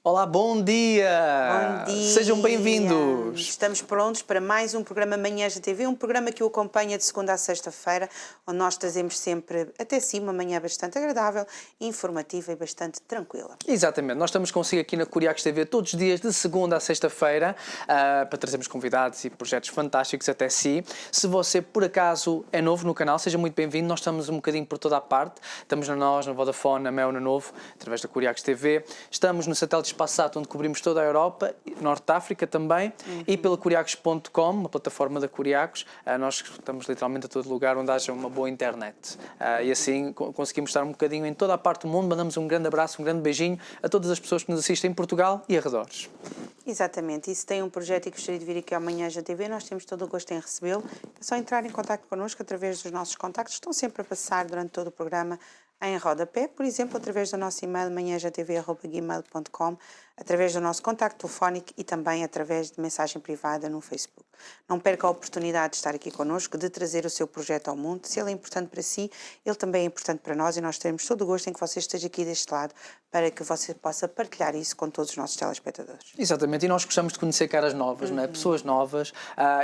Olá, bom dia! Bom dia! Sejam bem-vindos! Estamos prontos para mais um programa Manhãs da TV, um programa que o acompanha de segunda a sexta-feira, onde nós trazemos sempre, até sim, uma manhã bastante agradável, informativa e bastante tranquila. Exatamente, nós estamos consigo aqui na Curiacos TV todos os dias, de segunda a sexta-feira, para trazermos convidados e projetos fantásticos até si. Se você, por acaso, é novo no canal, seja muito bem-vindo. Nós estamos um bocadinho por toda a parte. Estamos na NOS, na Vodafone, na Mel, na Novo, através da Curiacos TV. Estamos no satélite Espaçat, onde cobrimos toda a Europa, Norte de África também, e pela Curiacos.com, uma plataforma da Curiacos. Nós estamos literalmente a todo lugar onde haja uma boa internet. E assim conseguimos estar um bocadinho em toda a parte do mundo. Mandamos um grande abraço, um grande beijinho a todas as pessoas que nos assistem em Portugal e arredores. Exatamente, e se tem um projeto e gostaria de vir aqui amanhã à TV, nós temos todo o gosto em recebê-lo. É só entrar em contato connosco através dos nossos contactos, estão sempre a passar durante todo o programa em rodapé, por exemplo, através do nosso e-mail manhãsatv@gmail.com, através do nosso contacto telefónico e também através de mensagem privada no Facebook. Não perca a oportunidade de estar aqui connosco, de trazer o seu projeto ao mundo. Se ele é importante para si, ele também é importante para nós e nós teremos todo o gosto em que você esteja aqui deste lado para que você possa partilhar isso com todos os nossos telespectadores. Exatamente, e nós gostamos de conhecer caras novas, não é? Pessoas novas,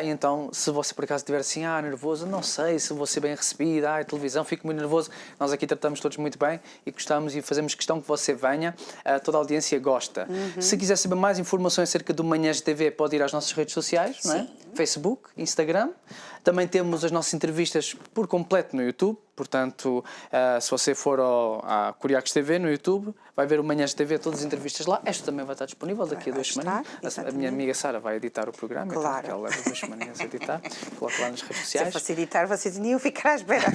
e então se você por acaso estiver assim, nervoso, não sei se vou ser bem recebido, televisão, fico muito nervoso, nós aqui tratamos todos muito bem e gostamos e fazemos questão que você venha, toda a audiência gosta. Se quiser saber mais informações acerca do Manhãs de TV, pode ir às nossas redes sociais, não é? Facebook, Instagram. Também temos as nossas entrevistas por completo no YouTube, portanto, se você for à Curiacos TV no YouTube, vai ver o Manhãs de TV, todas as entrevistas lá. Esta também vai estar disponível daqui a 2 semanas. A minha amiga Sara vai editar o programa, claro. Então, ela leva 2 semanas a editar, coloca lá nas redes sociais. Se eu fosse editar, vocês iam ficar à espera.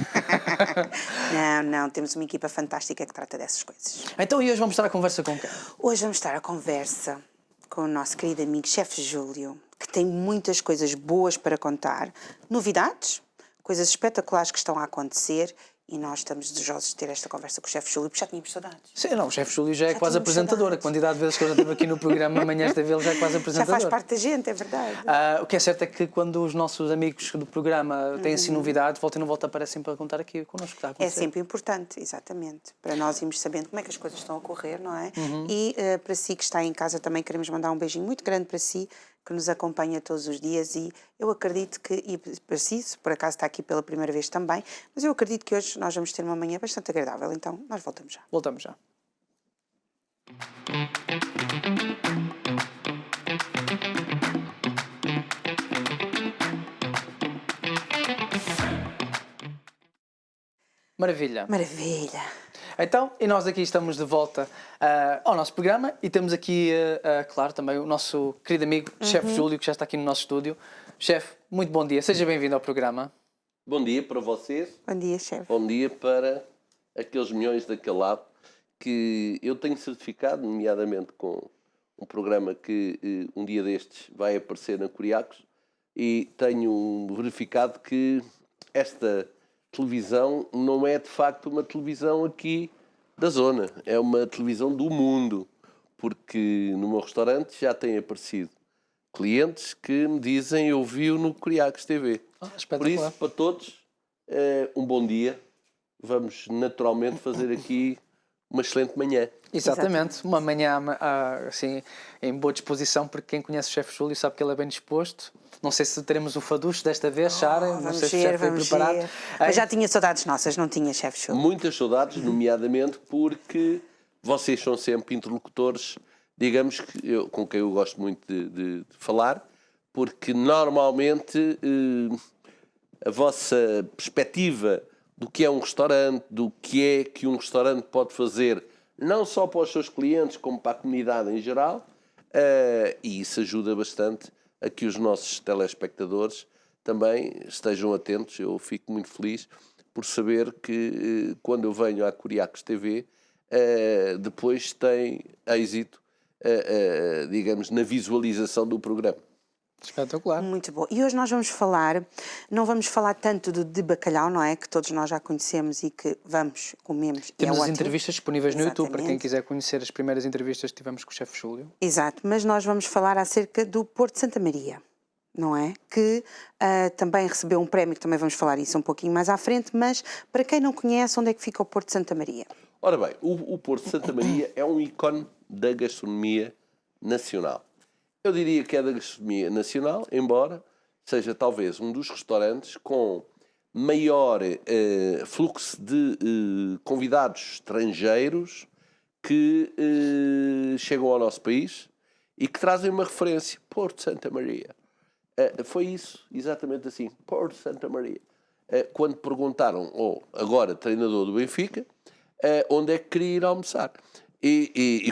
Não, temos uma equipa fantástica que trata dessas coisas. Então, e hoje vamos estar a conversa com quem? Hoje vamos estar a conversa com o nosso querido amigo Chefe Júlio, que tem muitas coisas boas para contar, novidades, coisas espetaculares que estão a acontecer e nós estamos desejosos de ter esta conversa com o Chefe Júlio, porque já tínhamos saudades. Sim, não, o Chefe Júlio já é quase apresentador. A quantidade de vezes que eu já estive aqui no programa Manhãs de TV, ele já é quase apresentador. Já faz parte da gente, é verdade. O que é certo é que quando os nossos amigos do programa têm assim novidades, volta e não volta, aparecem para contar aqui connosco. Está a é sempre importante, exatamente, para nós irmos sabendo como é que as coisas estão a correr, não é? E para si que está em casa também queremos mandar um beijinho muito grande para si, que nos acompanha todos os dias e eu acredito que, e para si, se por acaso está aqui pela primeira vez também, mas eu acredito que hoje nós vamos ter uma manhã bastante agradável, então nós voltamos já. Voltamos já. Maravilha. Maravilha. Então, e nós aqui estamos de volta ao nosso programa e temos aqui, claro, também o nosso querido amigo, Chefe Júlio, que já está aqui no nosso estúdio. Chefe, muito bom dia, seja bem-vindo ao programa. Bom dia para vocês. Bom dia, chefe. Bom dia para aqueles milhões daquele lado que eu tenho certificado, nomeadamente com um programa que um dia destes vai aparecer na Curiacos e tenho verificado que esta televisão não é de facto uma televisão aqui da zona, é uma televisão do mundo, porque no meu restaurante já têm aparecido clientes que me dizem eu vi-o no Curiacos TV. Por isso, para todos, um bom dia. Vamos naturalmente fazer aqui uma excelente manhã. Exatamente, uma manhã assim, em boa disposição, porque quem conhece o Chefe Júlio sabe que ele é bem disposto. Não sei se teremos o faducho desta vez, Sara. Não sei se o chefe foi preparado. Mas já tinha saudades nossas, não tinha, Chefe Júlio? Muitas saudades, nomeadamente porque vocês são sempre interlocutores, digamos, com quem eu gosto muito de falar, porque normalmente a vossa perspectiva do que é um restaurante, do que é que um restaurante pode fazer, não só para os seus clientes, como para a comunidade em geral, e isso ajuda bastante a que os nossos telespectadores também estejam atentos. Eu fico muito feliz por saber que quando eu venho à Curiacos TV, depois tem êxito, digamos, na visualização do programa. Espetacular. Muito bom. E hoje nós vamos falar, não vamos falar tanto de bacalhau, não é? Que todos nós já conhecemos e que comemos. Temos as entrevistas disponíveis no YouTube, para quem quiser conhecer as primeiras entrevistas que tivemos com o Chefe Júlio. Exato, mas nós vamos falar acerca do Porto de Santa Maria, não é? Que também recebeu um prémio, que também vamos falar isso um pouquinho mais à frente, mas para quem não conhece, onde é que fica o Porto de Santa Maria? Ora bem, o Porto de Santa Maria é um ícone da gastronomia nacional. Eu diria que é da gastronomia nacional, embora seja talvez um dos restaurantes com maior fluxo de convidados estrangeiros que chegam ao nosso país e que trazem uma referência. Porto Santa Maria. Foi isso, exatamente assim. Porto Santa Maria. Quando perguntaram ao agora treinador do Benfica onde é que queria ir almoçar. E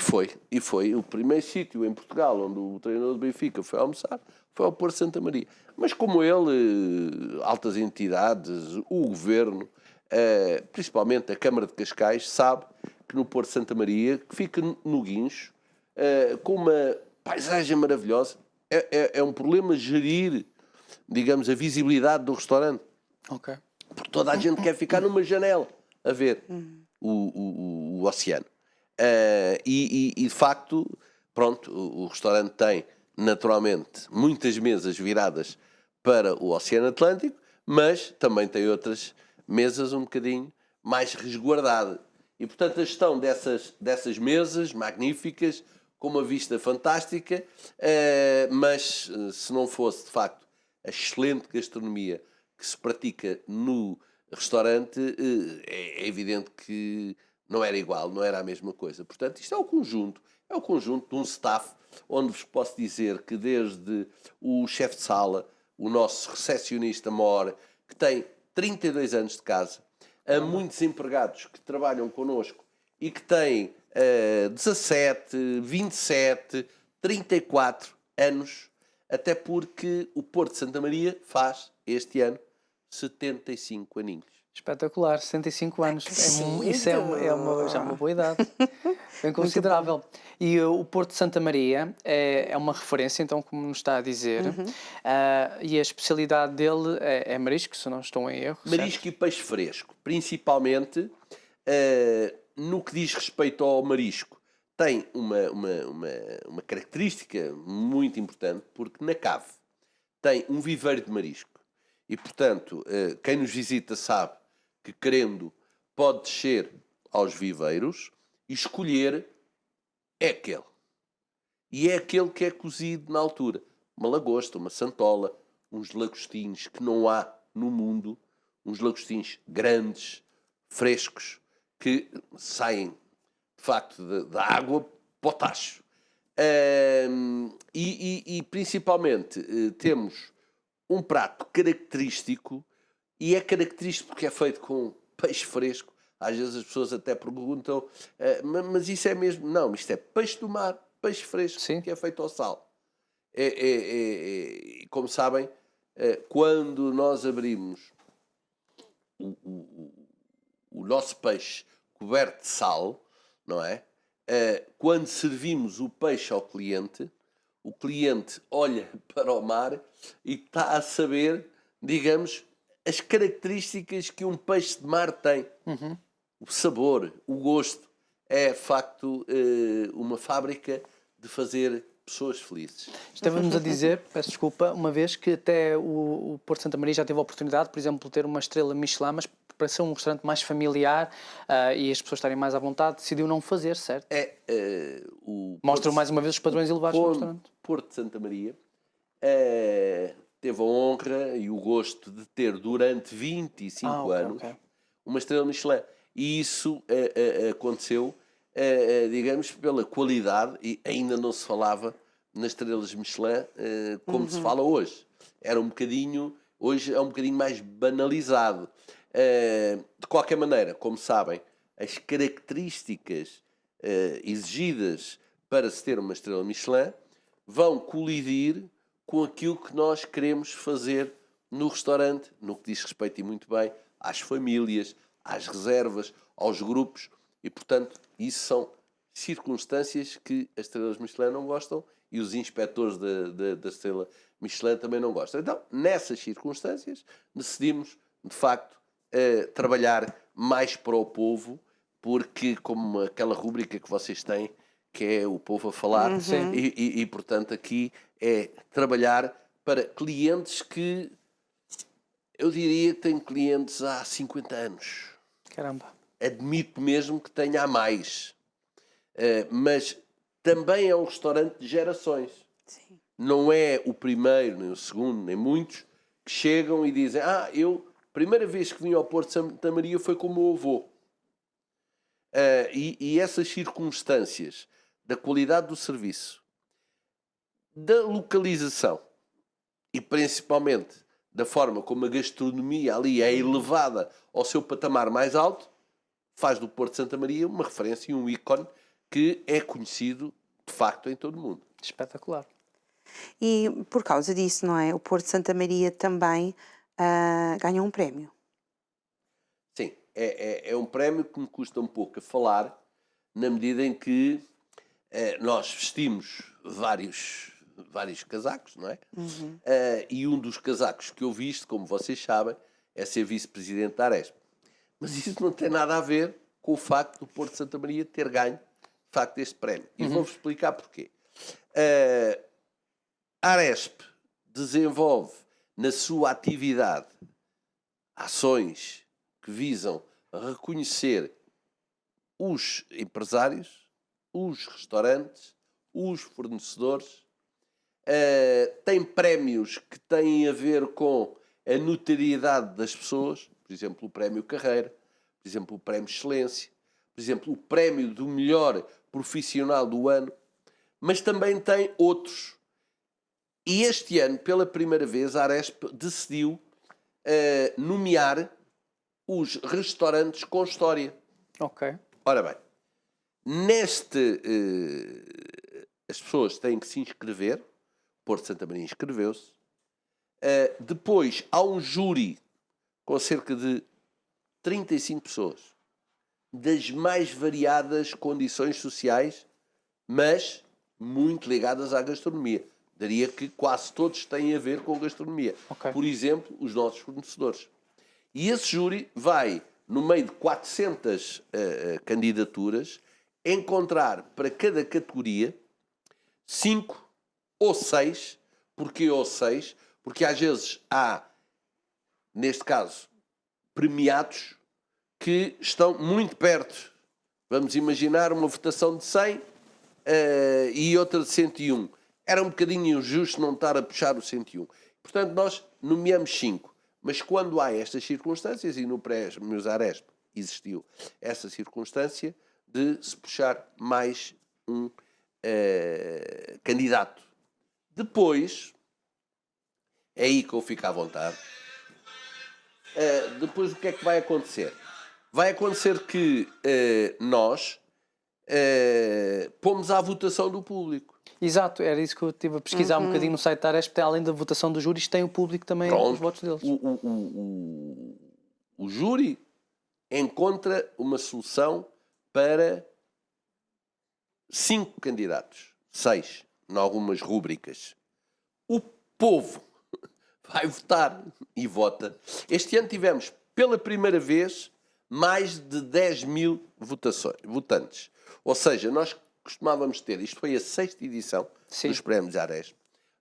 foi o primeiro sítio em Portugal onde o treinador do Benfica foi almoçar, foi ao Porto Santa Maria. Mas como ele, altas entidades, o governo, principalmente a Câmara de Cascais, sabe que no Porto Santa Maria, que fica no Guincho, com uma paisagem maravilhosa, é um problema gerir, digamos, a visibilidade do restaurante. Ok. Porque toda a gente quer ficar numa janela a ver o oceano. E de facto, pronto, o restaurante tem naturalmente muitas mesas viradas para o Oceano Atlântico, mas também tem outras mesas um bocadinho mais resguardadas. E portanto a gestão dessas mesas magníficas, com uma vista fantástica, mas se não fosse de facto a excelente gastronomia que se pratica no restaurante, é evidente que não era igual, não era a mesma coisa. Portanto, isto é o conjunto de um staff, onde vos posso dizer que desde o chefe de sala, o nosso recepcionista mor, que tem 32 anos de casa, a muitos empregados que trabalham connosco e que têm 17, 27, 34 anos, até porque o Porto de Santa Maria faz, este ano, 75 aninhos. Espetacular, 65 anos. cedo. Isso já é uma boa idade, bem considerável. E o Porto de Santa Maria é uma referência, então, como nos está a dizer, e a especialidade dele é marisco, se não estou em erro. Marisco e peixe fresco, principalmente no que diz respeito ao marisco. Tem uma característica muito importante, porque na cave tem um viveiro de marisco. E, portanto, quem nos visita sabe que, querendo, pode descer aos viveiros e escolher aquele. E é aquele que é cozido na altura. Uma lagosta, uma santola, uns lagostinhos que não há no mundo, uns lagostinhos grandes, frescos, que saem, de facto, da água para o tacho. E principalmente, temos um prato característico, e é característico porque é feito com peixe fresco. Às vezes as pessoas até perguntam, mas isso é mesmo? Não, isto é peixe do mar, peixe fresco, Sim. que é feito ao sal. Como sabem, quando nós abrimos o nosso peixe coberto de sal, não é? Quando servimos o peixe ao cliente, o cliente olha para o mar e está a saber, digamos, as características que um peixe de mar tem. O sabor, o gosto. É, de facto, uma fábrica de fazer pessoas felizes. Estávamos a dizer, peço desculpa, uma vez que até o Porto Santa Maria já teve a oportunidade, por exemplo, de ter uma estrela Michelin, mas para ser um restaurante mais familiar e as pessoas estarem mais à vontade, decidiu não fazer, certo? Mostra mais uma vez os padrões elevados do restaurante. Porto de Santa Maria teve a honra e o gosto de ter durante 25 anos uma estrela Michelin. E isso aconteceu, digamos, pela qualidade, e ainda não se falava nas estrelas Michelin como se fala hoje. Era um bocadinho, hoje é um bocadinho mais banalizado. De qualquer maneira, como sabem, as características exigidas para se ter uma estrela Michelin vão colidir com aquilo que nós queremos fazer no restaurante, no que diz respeito, e muito bem, às famílias, às reservas, aos grupos, e portanto isso são circunstâncias que as estrelas Michelin não gostam e os inspectores da estrela Michelin também não gostam. Então, nessas circunstâncias, decidimos, de facto, trabalhar mais para o povo, porque como aquela rúbrica que vocês têm, que é o povo a falar, e portanto aqui é trabalhar para clientes que, eu diria que tenho clientes há 50 anos. Caramba. Admito mesmo que tenha a mais. Mas também é um restaurante de gerações. Sim. Não é o primeiro, nem o segundo, nem muitos que chegam e dizem: primeira vez que vim ao Porto de Santa Maria foi com o meu avô. E essas circunstâncias da qualidade do serviço, da localização e principalmente da forma como a gastronomia ali é elevada ao seu patamar mais alto, faz do Porto de Santa Maria uma referência e um ícone que é conhecido de facto em todo o mundo. Espetacular. E por causa disso, não é? O Porto de Santa Maria também ganhou um prémio. Sim, é um prémio que me custa um pouco a falar, na medida em que nós vestimos vários casacos, não é? E um dos casacos que eu visto, como vocês sabem, é ser vice-presidente da Aresp. Mas isso não tem nada a ver com o facto do Porto de Santa Maria ter ganho, de facto, este prémio. E vou-vos explicar porquê. A Aresp desenvolve na sua atividade ações que visam reconhecer os empresários, os restaurantes, os fornecedores. Tem prémios que têm a ver com a notoriedade das pessoas, por exemplo, o Prémio Carreira, por exemplo, o Prémio Excelência, por exemplo, o Prémio do Melhor Profissional do Ano, mas também tem outros. E este ano, pela primeira vez, a Aresp decidiu nomear os restaurantes com história. Ok. Ora bem, as pessoas têm que se inscrever, Porto de Santa Maria inscreveu-se, depois há um júri com cerca de 35 pessoas, das mais variadas condições sociais, mas muito ligadas à gastronomia. Daria que quase todos têm a ver com a gastronomia. Ok. Por exemplo, os nossos fornecedores. E esse júri vai, no meio de 400 candidaturas, encontrar para cada categoria 5 ou 6. Porquê ou 6? Porque às vezes há, neste caso, premiados que estão muito perto. Vamos imaginar uma votação de 100 e outra de 101. Era um bocadinho injusto não estar a puxar o 101. Portanto, nós nomeamos 5. Mas quando há estas circunstâncias, e no Prémio Aresp existiu essa circunstância de se puxar mais um candidato. Depois, é aí que eu fico à vontade. Depois o que é que vai acontecer? Vai acontecer que nós pomos à votação do público. Exato, era isso que eu estive a pesquisar um bocadinho no site da Aresp. Além da votação dos júris, tem o público também os votos deles. O júri encontra uma solução para 5 candidatos, 6, em algumas rúbricas. O povo vai votar e vota. Este ano tivemos, pela primeira vez, mais de 10 mil votantes. Ou seja, nós costumávamos ter, isto foi a 6ª edição dos Prémios Aresp,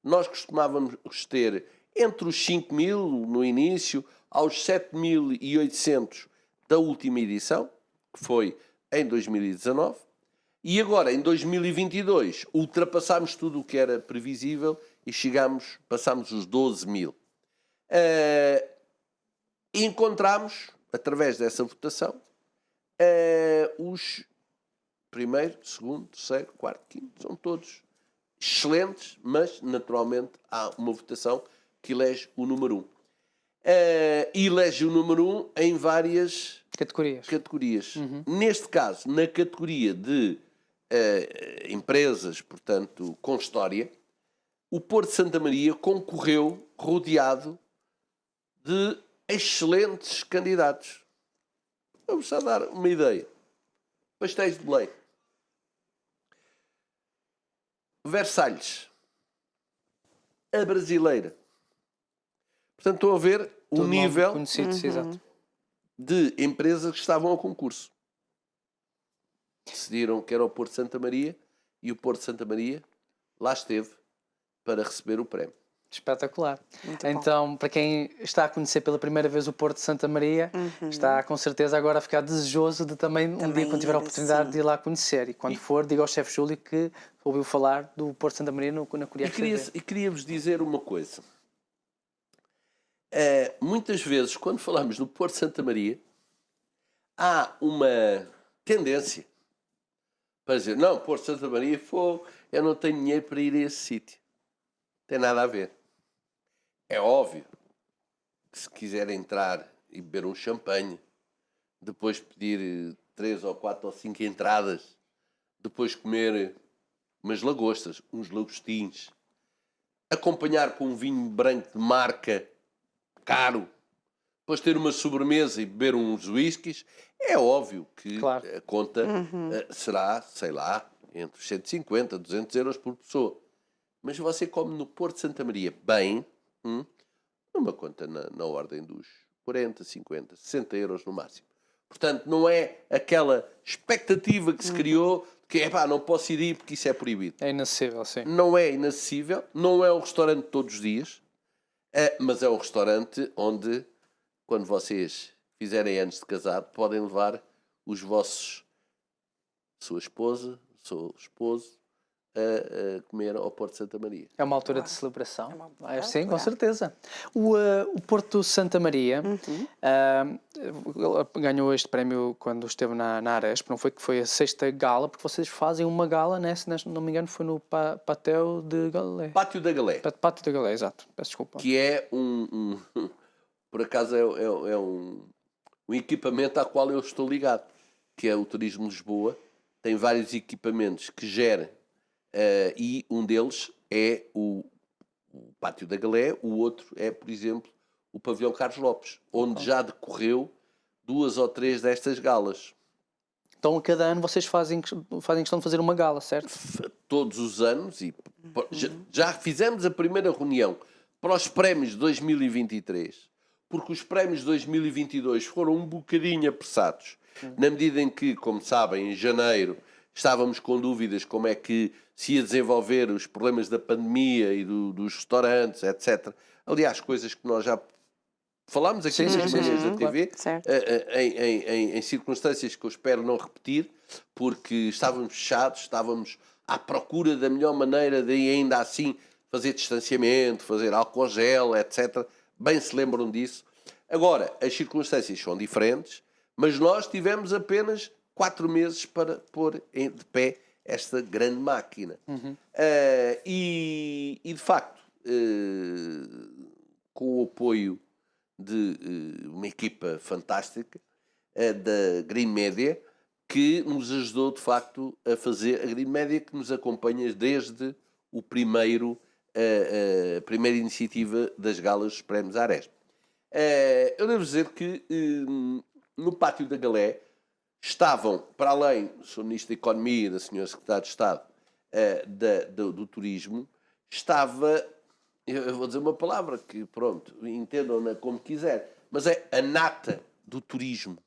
nós costumávamos ter entre os 5 mil no início, aos 7.800 da última edição, que foi em 2019, e agora, em 2022, ultrapassámos tudo o que era previsível e passámos os 12 mil. E encontramos, através dessa votação, os primeiro, segundo, terceiro, quarto, quinto, são todos excelentes, mas naturalmente há uma votação que elege o número 1. E elege o número 1 em várias categorias. Neste caso, na categoria de empresas, portanto, com história, o Porto de Santa Maria concorreu rodeado de excelentes candidatos. Vamos só dar uma ideia. Pastéis de Belém. Versalhes. A Brasileira. Portanto, estão a ver o nível exato. de empresas que estavam ao concurso. Decidiram que era o Porto de Santa Maria e o Porto de Santa Maria lá esteve para receber o prémio. Espetacular. Muito bom. Então, para quem está a conhecer pela primeira vez o Porto de Santa Maria, está com certeza agora a ficar desejoso de também um dia, quando tiver a ir, oportunidade, sim. de ir lá conhecer. E quando for, diga ao chefe Júlio que ouviu falar do Porto de Santa Maria na Curiac TV. E queria-vos dizer uma coisa. Muitas vezes, quando falamos no Porto de Santa Maria, há uma tendência para dizer, não, Porto de Santa Maria, eu não tenho dinheiro para ir a esse sítio. Tem nada a ver. É óbvio que se quiser entrar e beber um champanhe, depois pedir 3 ou 4 ou 5 entradas, depois comer umas lagostas, uns lagostins, acompanhar com um vinho branco de marca caro, depois ter uma sobremesa e beber uns whiskies, é óbvio que Claro. a conta será, sei lá, entre 150 e 200 euros por pessoa. Mas você come no Porto de Santa Maria bem, numa conta na ordem dos 40, 50, 60 euros no máximo. Portanto, não é aquela expectativa que se criou que não posso ir porque isso é proibido. É inacessível, sim. Não é inacessível, não é um restaurante todos os dias, mas é um restaurante onde, quando vocês fizerem anos de casado, podem levar sua esposa, seu esposo, a comer ao Porto de Santa Maria. É uma altura de Claro. celebração. É uma boa Sim, com altura. certeza. O Porto Santa Maria ganhou este prémio quando esteve na Aresp, não foi? Que foi a 6ª gala, porque vocês fazem uma gala, se não me engano, foi no Patel de Galé. Pátio da Galé, Pátio de Galé, exato. Peço desculpa. que é por acaso é um equipamento ao qual eu estou ligado, que é o Turismo Lisboa. Tem vários equipamentos que gera e um deles é o Pátio da Galé, o outro é, por exemplo, o Pavilhão Carlos Lopes, onde já decorreu 2 ou 3 destas galas. Então, a cada ano vocês fazem questão de fazer uma gala, certo? Todos os anos, e já fizemos a primeira reunião para os prémios de 2023, porque os prémios de 2022 foram um bocadinho apressados, na medida em que, como sabem, em janeiro estávamos com dúvidas como é que se ia desenvolver os problemas da pandemia e dos restaurantes, etc. Aliás, coisas que nós já falámos aqui nas manhãs da TV, Certo. em circunstâncias que eu espero não repetir, porque estávamos fechados, estávamos à procura da melhor maneira de ainda assim fazer distanciamento, fazer álcool gel, etc. Bem se lembram disso. Agora, as circunstâncias são diferentes, mas nós tivemos apenas 4 meses para pôr de pé esta grande máquina. E de facto, com o apoio de uma equipa fantástica da Green Media, que nos ajudou de facto a fazer, a Green Media que nos acompanha desde a primeira iniciativa das galas dos prémios Aresp. Eu devo dizer que no Pátio da Galé estavam, para além do Sr. Ministro da Economia e da Sra. Secretária de Estado do Turismo, estava, eu vou dizer uma palavra que, pronto, entendam-na como quiser, mas é a nata do turismo.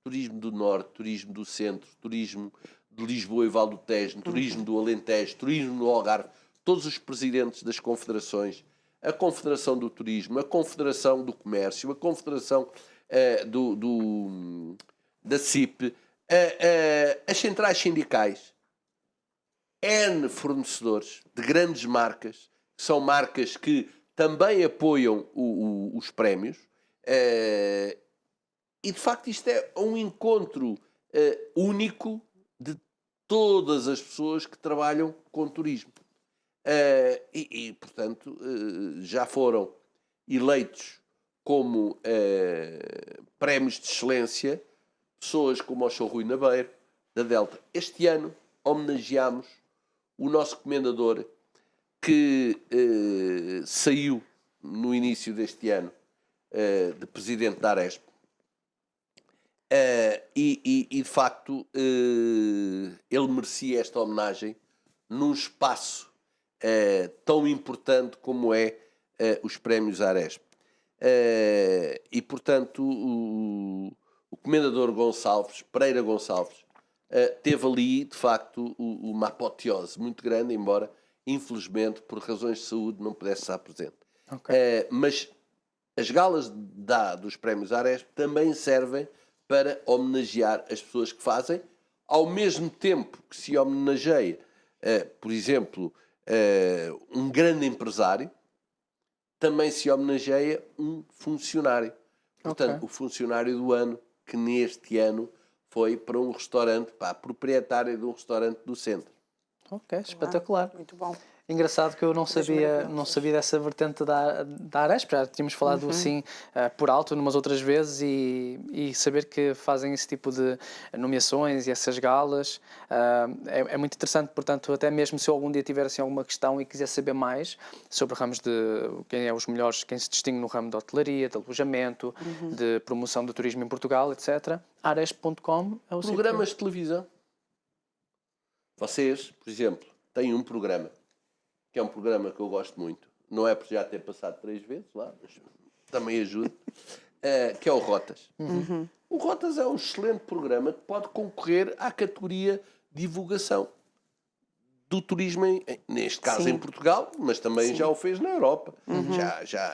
Turismo do Norte, turismo do Centro, turismo de Lisboa e Val do Tejo, turismo do Alentejo, turismo do Algarve, todos os presidentes das confederações, a Confederação do Turismo, a Confederação do Comércio, a Confederação da CIP, as centrais sindicais, N fornecedores de grandes marcas, que são marcas que também apoiam os prémios, e de facto isto é um encontro único de todas as pessoas que trabalham com turismo. Portanto, já foram eleitos como prémios de excelência pessoas como o Sr. Rui Nabeiro, da Delta. Este ano homenageámos o nosso comendador que saiu no início deste ano de presidente da Aresp. E de facto ele merecia esta homenagem num espaço tão importante como é os prémios Aresp. E portanto o comendador Pereira Gonçalves, teve ali de facto uma apoteose muito grande, embora infelizmente, por razões de saúde, não pudesse estar presente. Ok. Mas as galas dos Prémios Aresp também servem para homenagear as pessoas que fazem, ao mesmo tempo que se homenageia, por exemplo, um grande empresário, também se homenageia um funcionário. Portanto, o funcionário do ano, que neste ano foi para um restaurante, para a proprietária de um restaurante do centro. Ok, espetacular. Muito bom. Engraçado que eu não sabia dessa vertente da Aresp, já tínhamos falado assim por alto numas outras vezes e saber que fazem esse tipo de nomeações e essas galas é muito interessante, portanto, até mesmo se eu algum dia tiver assim, alguma questão e quiser saber mais sobre ramos de quem é os melhores, quem se distingue no ramo da hotelaria, de alojamento, de promoção do turismo em Portugal, etc., aresp.com é o sítio. Programas de televisão. Vocês, por exemplo, têm um programa, que é um programa que eu gosto muito, não é por já ter passado 3 vezes lá, mas também ajuda, que é o Rotas. O Rotas é um excelente programa que pode concorrer à categoria divulgação do turismo, neste caso Sim. em Portugal, mas também já o fez na Europa.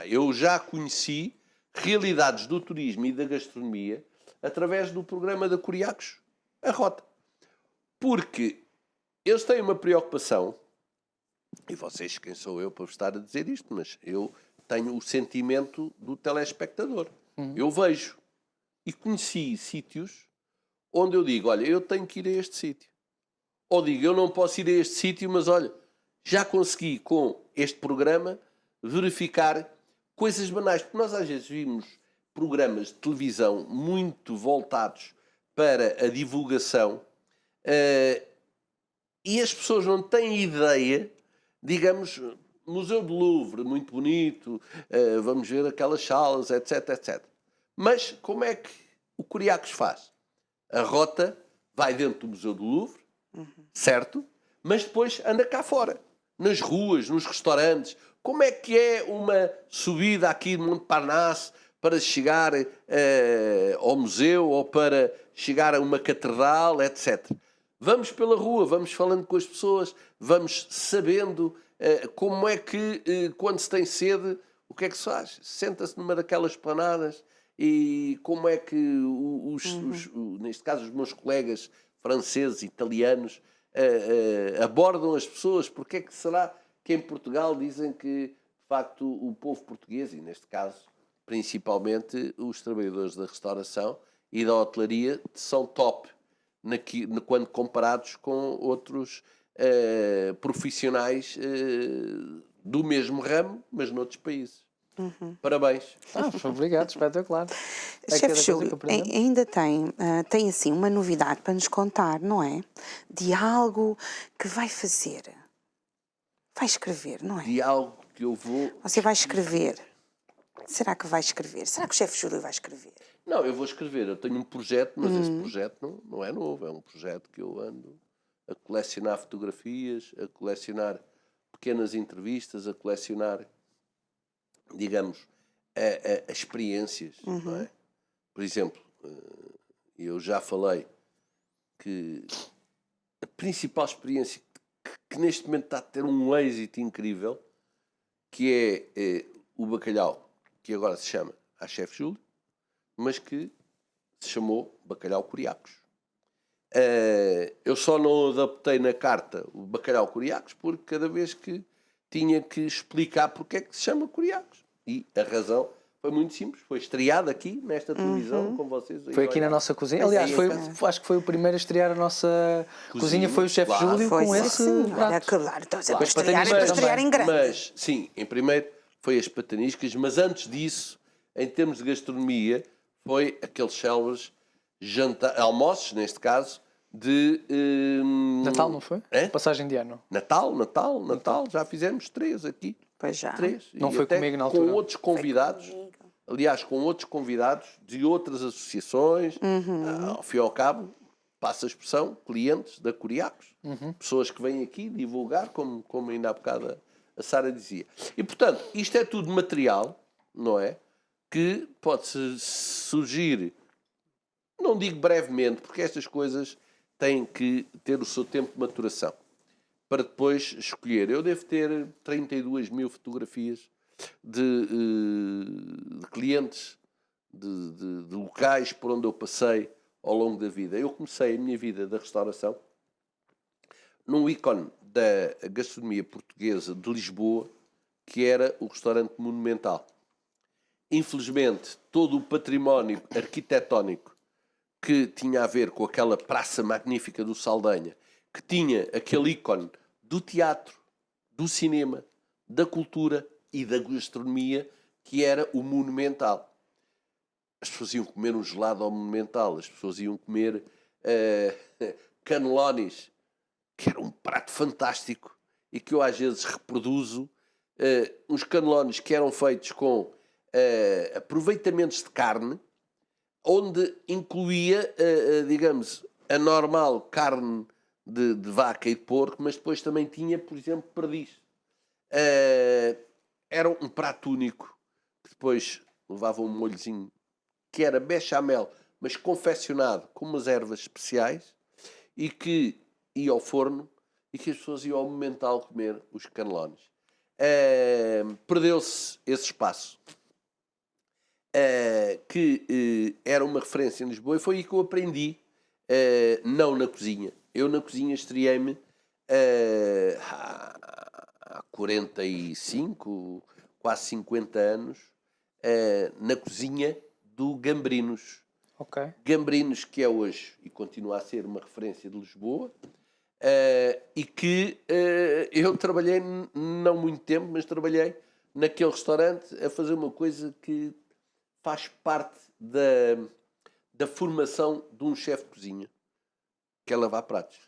Eu já conheci realidades do turismo e da gastronomia através do programa da Curiacos, a Rota. Porque eles têm uma preocupação, e vocês, quem sou eu para vos estar a dizer isto, mas eu tenho o sentimento do telespectador. Eu vejo e conheci sítios onde eu digo, olha, eu tenho que ir a este sítio. Ou digo, eu não posso ir a este sítio, mas olha, já consegui com este programa verificar coisas banais. Porque nós às vezes vimos programas de televisão muito voltados para a divulgação e as pessoas não têm ideia, digamos, Museu do Louvre, muito bonito, vamos ver aquelas salas, etc, etc. Mas como é que o Curiacos faz? A Rota vai dentro do Museu do Louvre, certo? Mas depois anda cá fora, nas ruas, nos restaurantes. Como é que é uma subida aqui de Montparnasse para chegar ao museu ou para chegar a uma catedral, etc. Vamos pela rua, vamos falando com as pessoas, vamos sabendo como é que, quando se tem sede, o que é que se faz? Senta-se numa daquelas planadas e como é que, neste caso, os meus colegas franceses, italianos, abordam as pessoas. Porque é que será que em Portugal dizem que, de facto, o povo português, e neste caso, principalmente os trabalhadores da restauração e da hotelaria, são top quando comparados com outros profissionais do mesmo ramo, mas noutros países. Parabéns. Obrigado, espetacular. Chefe Júlio, ainda tem assim uma novidade para nos contar, não é? De algo que vai fazer. Vai escrever, não é? De algo que eu vou... Você vai escrever. Será que vai escrever? Será que o chefe Júlio vai escrever? Não, eu vou escrever. Eu tenho um projeto, mas esse projeto não é novo. É um projeto que eu ando a colecionar fotografias, a colecionar pequenas entrevistas, a colecionar, digamos, experiências. Não é? Por exemplo, eu já falei que a principal experiência que neste momento está a ter um êxito incrível, que é o bacalhau, que agora se chama a Chefe Júlio, mas que se chamou Bacalhau Curiacos. Eu só não adaptei na carta o Bacalhau Curiacos porque cada vez que tinha que explicar porque é que se chama Curiacos. E a razão foi muito simples. Foi estreado aqui, nesta televisão, com vocês. Foi aqui na nossa cozinha. Aliás, acho que foi o primeiro a estrear a nossa cozinha, foi o chefe Júlio com esse prato. Claro, então sempre estrear em grande. Mas, sim, em primeiro foi as pataniscas, mas antes disso, em termos de gastronomia, foi aqueles célebres almoços, neste caso, de... Natal, não foi? Passagem de ano. Natal. Já fizemos 3 aqui. Pois já. 3. Não e foi até comigo na altura. Com outros convidados. Aliás, com outros convidados de outras associações. Ao fim e ao cabo, passa a expressão, clientes da Curiacos. Pessoas que vêm aqui divulgar, como ainda há bocado a Sara dizia. E, portanto, isto é tudo material, não é? Que pode surgir, não digo brevemente, porque estas coisas têm que ter o seu tempo de maturação, para depois escolher. Eu devo ter 32 mil fotografias de clientes, de locais por onde eu passei ao longo da vida. Eu comecei a minha vida da restauração num ícone da gastronomia portuguesa de Lisboa, que era o restaurante Monumental. Infelizmente, todo o património arquitetónico que tinha a ver com aquela praça magnífica do Saldanha, que tinha aquele ícone do teatro, do cinema, da cultura e da gastronomia, que era o Monumental. As pessoas iam comer um gelado ao Monumental, as pessoas iam comer cannellonis, que era um prato fantástico e que eu às vezes reproduzo, uns cannellonis que eram feitos com aproveitamentos de carne, onde incluía, digamos, a normal carne de vaca e de porco, mas depois também tinha, por exemplo, perdiz. Era um prato único, que depois levava um molhozinho, que era bechamel, mas confeccionado com umas ervas especiais, e que ia ao forno, e que as pessoas iam ao Monumental comer os cannellonis. Perdeu-se esse espaço. Que era uma referência em Lisboa, e foi aí que eu aprendi, não na cozinha. Eu na cozinha estreiei-me há 45, quase 50 anos, na cozinha do Gambrinos. Ok. Gambrinos, que é hoje e continua a ser uma referência de Lisboa, e que eu trabalhei não muito tempo, mas trabalhei naquele restaurante a fazer uma coisa que faz parte da formação de um chefe de cozinha, que é lavar pratos.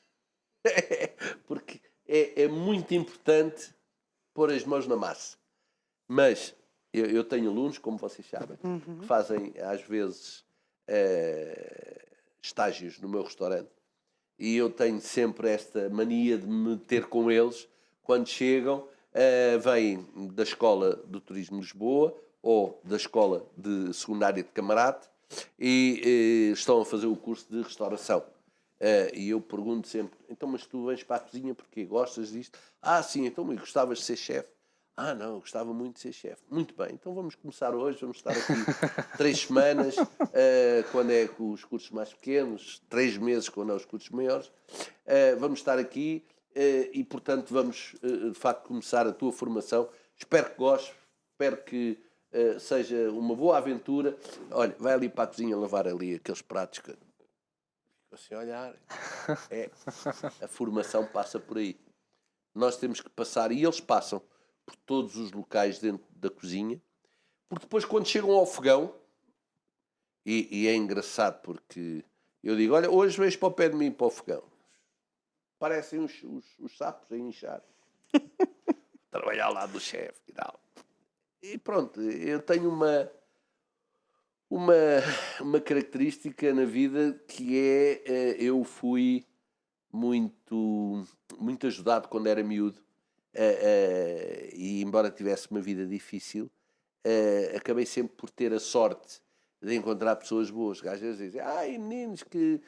Porque é muito importante pôr as mãos na massa. Mas eu tenho alunos, como vocês sabem, que fazem às vezes estágios no meu restaurante, e eu tenho sempre esta mania de me meter com eles quando chegam, vêm da Escola do Turismo de Lisboa ou da Escola de Secundária de Camarate e estão a fazer o curso de restauração. E eu pergunto sempre, então, mas tu vens para a cozinha porque gostas disto? Ah, sim, então, mas gostavas de ser chefe? Ah, não, eu gostava muito de ser chefe. Muito bem, então vamos começar hoje, vamos estar aqui 3 semanas, quando é com os cursos mais pequenos, 3 meses quando é os cursos maiores. Vamos estar aqui e, portanto, vamos, de facto, começar a tua formação. Espero que gostes, espero que seja uma boa aventura. Olha, vai ali para a cozinha lavar ali aqueles pratos que... assim, olhar. A formação passa por aí. Nós temos que passar, e eles passam por todos os locais dentro da cozinha, porque depois quando chegam ao fogão, e é engraçado porque eu digo, olha, hoje vais para o pé de mim para o fogão. Parecem os sapos a inchar. Trabalhar ao lado do chefe e tal. E pronto, eu tenho uma característica na vida que é, eu fui muito ajudado quando era miúdo, e embora tivesse uma vida difícil, acabei sempre por ter a sorte de encontrar pessoas boas. Às vezes dizem, ai, meninos que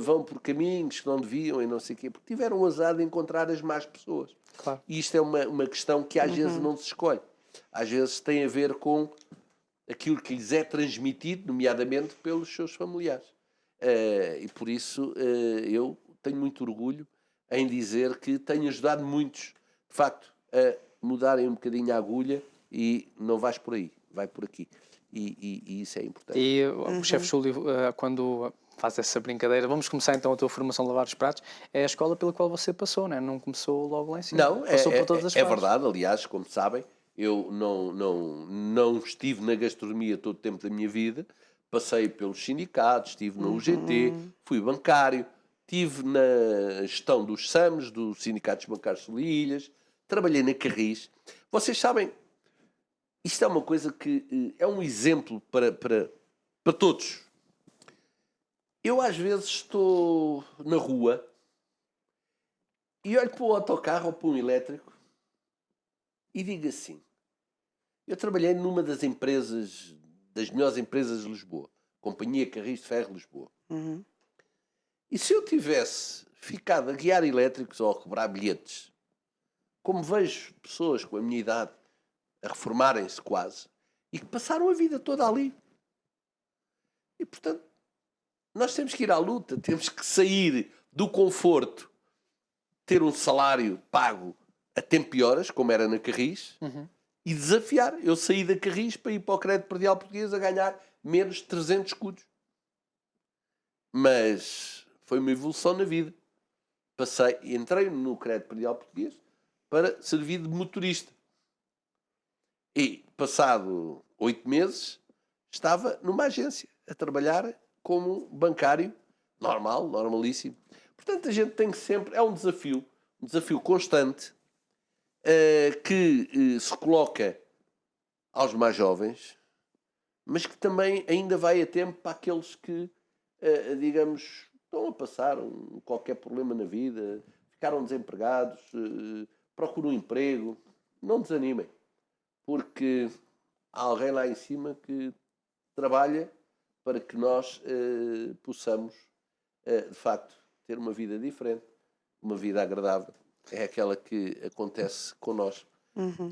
vão por caminhos que não deviam e não sei o quê, porque tiveram o azar de encontrar as más pessoas. Claro. E isto é uma questão que às vezes não se escolhe. Às vezes tem a ver com aquilo que lhes é transmitido, nomeadamente pelos seus familiares. E por isso eu tenho muito orgulho em dizer que tenho ajudado muitos, de facto, a mudarem um bocadinho a agulha e não vais por aí, vai por aqui. E isso é importante. E o chefe Júlio, quando faz essa brincadeira, vamos começar então a tua formação de lavar os pratos, é a escola pela qual você passou, não é? Não começou logo lá em cima. Não, Passou por todas as fases. verdade. Aliás, como sabem, eu não estive na gastronomia todo o tempo da minha vida. Passei pelos sindicatos, estive na UGT, fui bancário, estive na gestão dos SAMs, dos Sindicatos Bancários de Ilhas, trabalhei na Carris. Vocês sabem, isto é uma coisa que é um exemplo para todos. Eu às vezes estou na rua e olho para um autocarro ou para um elétrico e digo assim, eu trabalhei numa das melhores empresas de Lisboa, Companhia Carris de Ferro Lisboa. E se eu tivesse ficado a guiar elétricos ou a cobrar bilhetes como vejo pessoas com a minha idade a reformarem-se quase e que passaram a vida toda ali. E, portanto, nós temos que ir à luta, temos que sair do conforto, ter um salário pago a tempo e horas, como era na Carris, e desafiar. Eu saí da Carris para ir para o Crédito Predial Português a ganhar menos de 300 escudos. Mas foi uma evolução na vida. Entrei no Crédito Predial Português para servir de motorista. E, passado 8 meses, estava numa agência a trabalhar como bancário, normalíssimo. Portanto, a gente tem que sempre... É um desafio constante, que se coloca aos mais jovens, mas que também ainda vai a tempo para aqueles que, digamos, estão a passar qualquer problema na vida, ficaram desempregados, procuram um emprego. Não desanimem, porque há alguém lá em cima que trabalha para que nós possamos, de facto, ter uma vida diferente, uma vida agradável. É aquela que acontece connosco.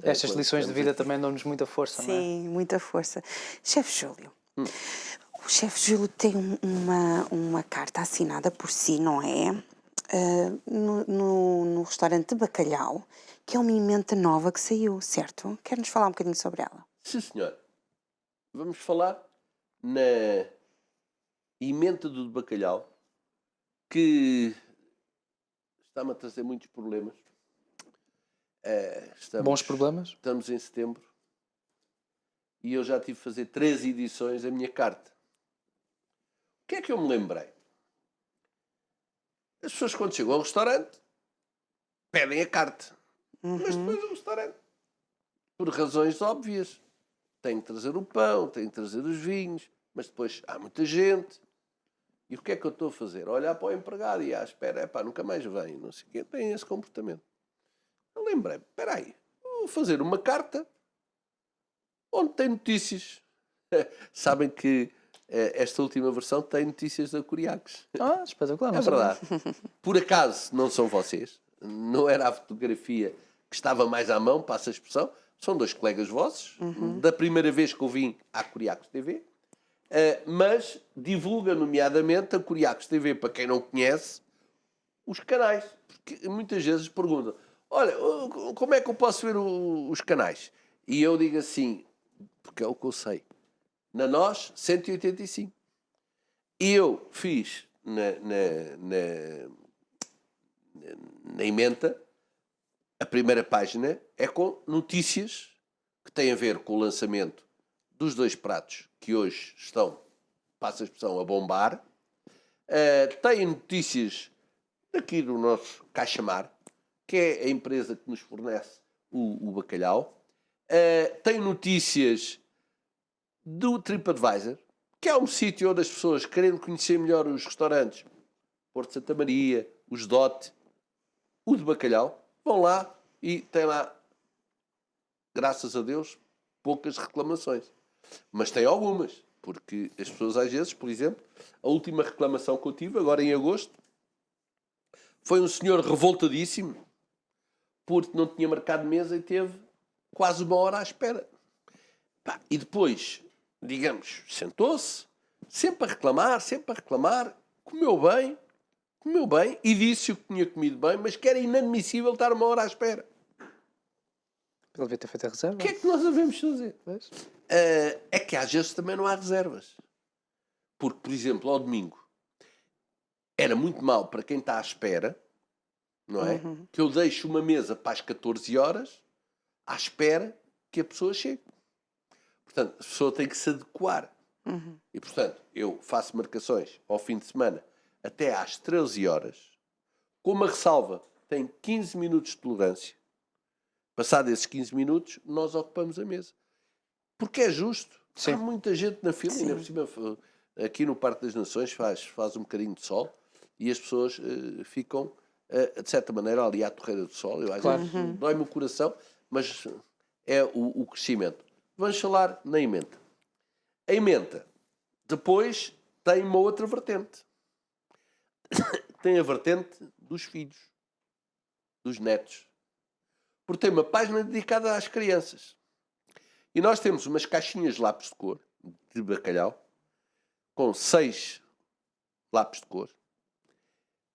Estas lições de vida também dão-nos muita força, não é? Sim, muita força. Chefe Júlio, o chefe Júlio tem uma carta assinada por si, não é? No restaurante de bacalhau, que é uma emenda nova que saiu, certo? Quer-nos falar um bocadinho sobre ela? Sim, senhor. Vamos falar na emenda do bacalhau, que está-me a trazer muitos problemas. Bons problemas? Estamos em setembro e eu já tive de fazer 3 edições da minha carta. O que é que eu me lembrei? As pessoas, quando chegam ao restaurante, pedem a carta. Mas depois o restaurante, por razões óbvias, tem que trazer o pão, tem que trazer os vinhos, mas depois há muita gente. E o que é que eu estou a fazer? Olhar para o empregado e à espera, nunca mais vem, não sei o quê. Tem esse comportamento. Eu lembrei-me, espera aí, vou fazer uma carta onde tem notícias. Sabem que esta última versão tem notícias da Curiacos. Espetacular. É verdade. Por acaso não são vocês, não era a fotografia que estava mais à mão, passa a expressão, são 2 colegas vossos, da primeira vez que eu vim à Curiacos TV, mas divulga nomeadamente a Curiacos TV, para quem não conhece, os canais. Porque muitas vezes perguntam, olha, como é que eu posso ver os canais? E eu digo assim, porque é o que eu sei. Na NOS, 185. E eu fiz na emenda, a primeira página é com notícias que têm a ver com o lançamento dos 2 pratos que hoje estão, passa a expressão, a bombar. Tem notícias daqui do nosso Caixamar, que é a empresa que nos fornece o bacalhau. Tem notícias do TripAdvisor, que é um sítio onde as pessoas, querendo conhecer melhor os restaurantes, Porto Santa Maria, os DOT, o de bacalhau, vão lá e tem lá, graças a Deus, poucas reclamações. Mas tem algumas, porque as pessoas às vezes, por exemplo, a última reclamação que eu tive, agora em agosto, foi um senhor revoltadíssimo, porque não tinha marcado mesa e teve quase 1 hora à espera. E depois, digamos, sentou-se, sempre a reclamar, comeu bem e disse o que tinha comido bem, mas que era inadmissível estar 1 hora à espera. Ele devia ter feito a reserva. O que é que nós devemos fazer? Pois. É que às vezes também não há reservas. Porque, por exemplo, ao domingo, era muito mau para quem está à espera, não é? Que eu deixo uma mesa para as 14 horas à espera que a pessoa chegue. Portanto, a pessoa tem que se adequar. E, portanto, eu faço marcações ao fim de semana até às 13 horas. Com uma ressalva, tem 15 minutos de tolerância. Passado esses 15 minutos, nós ocupamos a mesa. Porque é justo. Sim. Há muita gente na fila, ainda por cima, aqui no Parque das Nações faz um bocadinho de sol e as pessoas ficam, de certa maneira, ali à torreira do sol. Eu, às vezes, dói-me o coração, mas é o crescimento. Vamos falar na emenda. A emenda, depois, tem uma outra vertente. Tem a vertente dos filhos, dos netos. porque tem uma página dedicada às crianças. E nós temos umas caixinhas de lápis de cor, de bacalhau, com 6 lápis de cor,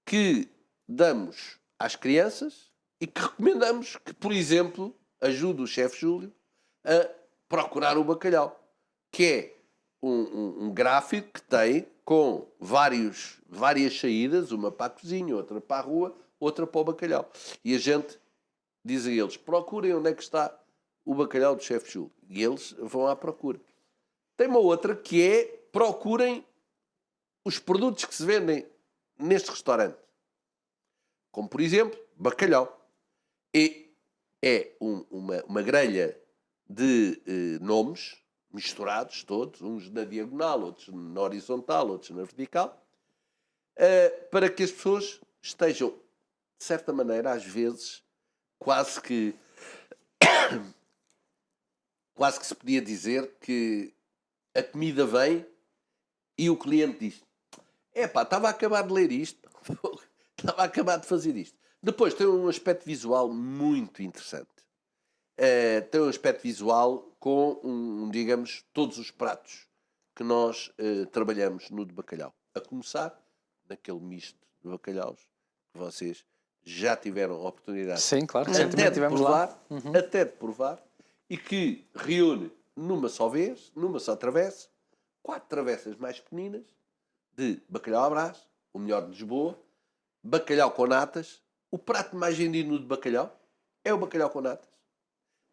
que damos às crianças e que recomendamos que, por exemplo, ajude o chefe Júlio a procurar o bacalhau, que é um gráfico que tem com várias saídas, uma para a cozinha, outra para a rua, outra para o bacalhau. E a gente diz a eles, procurem onde é que está o bacalhau do chefe Júlio. E eles vão à procura. Tem uma outra que é, procurem os produtos que se vendem neste restaurante. Como, por exemplo, bacalhau. E é uma grelha de nomes misturados todos, uns na diagonal, outros na horizontal, outros na vertical, para que as pessoas estejam, de certa maneira, às vezes, quase que se podia dizer que a comida vem e o cliente diz: epá, estava a acabar de ler isto, estava a acabar de fazer isto. Depois tem um aspecto visual muito interessante. Tem um aspecto visual com, digamos, todos os pratos que nós trabalhamos no de bacalhau. A começar naquele misto de bacalhaus que vocês já tiveram a oportunidade Sim, claro, até recentemente de estivemos lá. provar, e que reúne numa só vez, numa só travessa, 4 travessas mais pequeninas de bacalhau à Brás, o melhor de Lisboa, bacalhau com natas. O prato mais vendido no de bacalhau é o bacalhau com natas.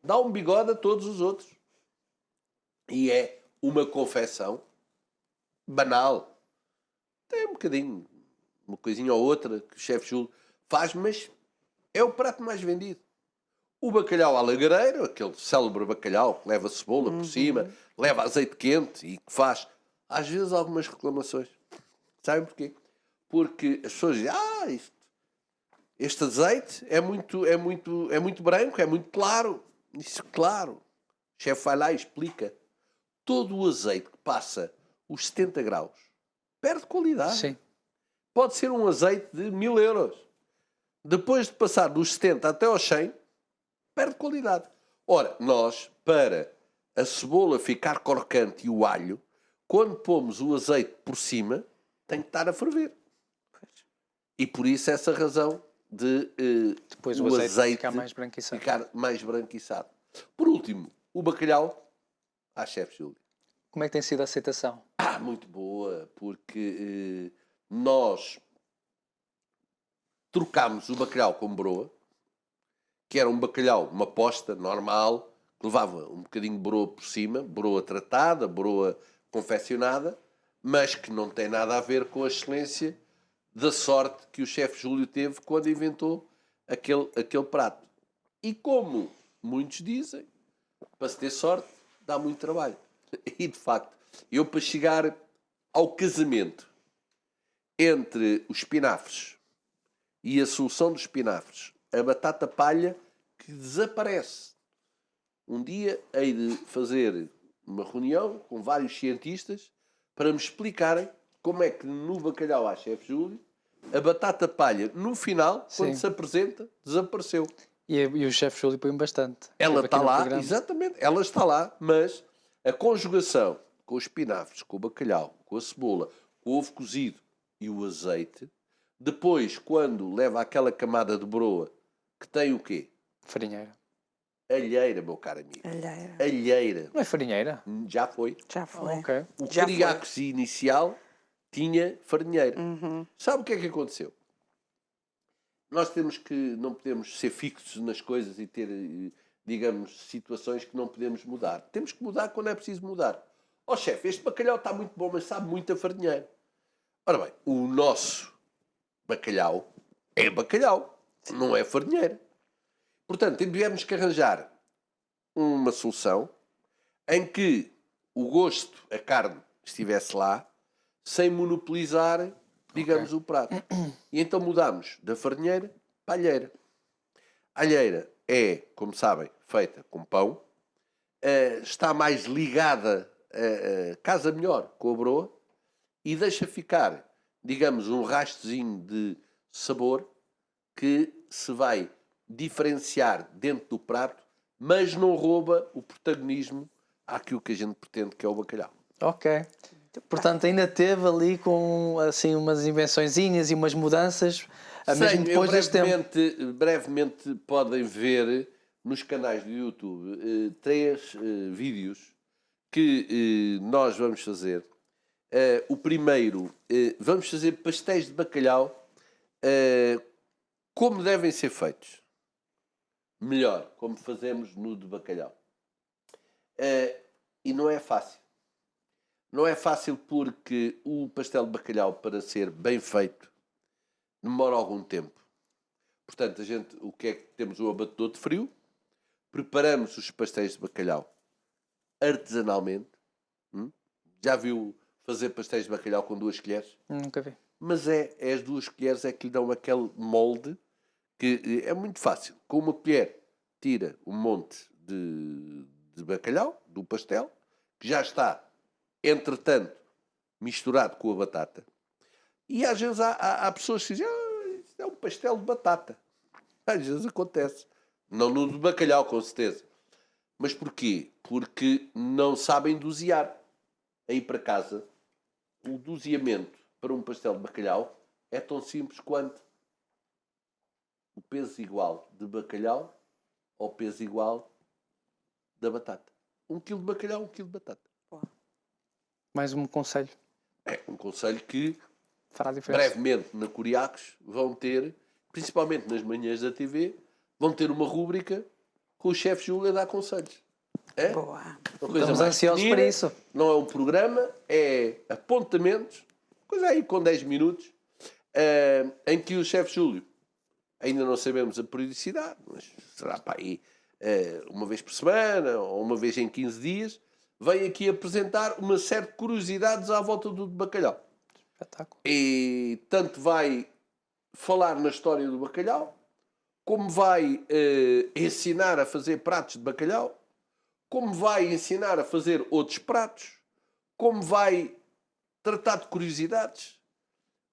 Dá um bigode a todos os outros. E é uma confecção banal. Tem um bocadinho, uma coisinha ou outra que o chefe Júlio faz, mas é o prato mais vendido. O bacalhau à lagareira, aquele célebre bacalhau que leva cebola por cima, leva azeite quente e que faz, às vezes, algumas reclamações. Sabem porquê? Porque as pessoas dizem, este azeite é muito branco, é muito claro. Isso, claro. O chefe vai lá e explica. Todo o azeite que passa os 70 graus perde qualidade. Sim. Pode ser um azeite de 1000 euros. Depois de passar dos 70 até aos 100, perde qualidade. Ora, nós, para a cebola ficar crocante e o alho, quando pomos o azeite por cima, tem que estar a ferver. E por isso essa razão de Depois o azeite ficar mais branquiçado. ficar mais branquiçado. Por último, o bacalhau à chefe Júlio. Como é que tem sido a aceitação? Muito boa, porque nós trocámos o bacalhau com broa, que era um bacalhau, uma posta normal, que levava um bocadinho de broa por cima, broa tratada, broa confeccionada, mas que não tem nada a ver com a excelência da sorte que o chefe Júlio teve quando inventou aquele prato. E como muitos dizem, para se ter sorte, dá muito trabalho. E, de facto, eu para chegar ao casamento entre os espinafres e a solução dos espinafres, a batata palha que desaparece. Um dia hei de fazer uma reunião com vários cientistas para me explicarem como é que no bacalhau à chefe Júlio a batata palha, no final, quando Sim. se apresenta, desapareceu. E o chefe Júlio põe bastante. Ela Esteve aqui está no lá, programa. exatamente, ela está lá, mas a conjugação com os espinafres, com o bacalhau, com a cebola, com o ovo cozido e o azeite, depois, quando leva aquela camada de broa, que tem o quê? Farinheira. Alheira, meu caro amigo. Alheira. Alheira. Não é farinheira? Já foi. Já foi. Ok. O Já criacosi inicial tinha farinheira. Uhum. Sabe o que é que aconteceu? Nós não podemos ser fixos nas coisas e ter, digamos, situações que não podemos mudar. Temos que mudar quando é preciso mudar. Chefe, este bacalhau está muito bom, mas sabe muito a farinheira. Ora bem, o nosso bacalhau é bacalhau, não é farinheira. Portanto, tivemos que arranjar uma solução em que o gosto, a carne, estivesse lá, sem monopolizar, digamos, o prato. E então mudámos da farinheira para a alheira. A alheira é, como sabem, feita com pão, está mais ligada, casa melhor com a broa e deixa ficar, digamos, um rastozinho de sabor que se vai diferenciar dentro do prato, mas não rouba o protagonismo àquilo que a gente pretende, que é o bacalhau. Ok. Portanto, ainda teve ali com assim umas invençõezinhas e umas mudanças, mesmo depois deste tempo. brevemente podem ver nos canais do YouTube 3 vídeos que nós vamos fazer. O primeiro, vamos fazer pastéis de bacalhau como devem ser feitos. Melhor, como fazemos no de bacalhau. E não é fácil. Não é fácil porque o pastel de bacalhau, para ser bem feito, demora algum tempo. Portanto, o que é que temos? Um abatedor de frio, preparamos os pastéis de bacalhau artesanalmente. Já viu fazer pastéis de bacalhau com 2 colheres? Nunca vi. Mas é as 2 colheres é que lhe dão aquele molde que é muito fácil. Com uma colher tira um monte de bacalhau do pastel, que já está, entretanto, misturado com a batata. E às vezes há pessoas que dizem isto é um pastel de batata. Às vezes acontece. Não no de bacalhau, com certeza. Mas porquê? Porque não sabem dosear. Aí para casa, o doseamento para um pastel de bacalhau é tão simples quanto o peso igual de bacalhau ao peso igual da batata. 1 quilo de bacalhau, 1 quilo de batata. Mais um conselho. É um conselho que Fará a diferença. brevemente na Curiacos vão ter, principalmente nas manhãs da TV, vão ter uma rúbrica com o chefe Júlio a dar conselhos. É? Boa. Uma coisa Estamos mais ansiosos pequenina, para isso. não é um programa, é apontamentos, coisa aí com 10 minutos, em que o chefe Júlio, ainda não sabemos a periodicidade, mas será para aí uma vez por semana ou uma vez em 15 dias, vem aqui apresentar uma série de curiosidades à volta do bacalhau. Espetáculo. E tanto vai falar na história do bacalhau, como vai ensinar a fazer pratos de bacalhau, como vai ensinar a fazer outros pratos, como vai tratar de curiosidades,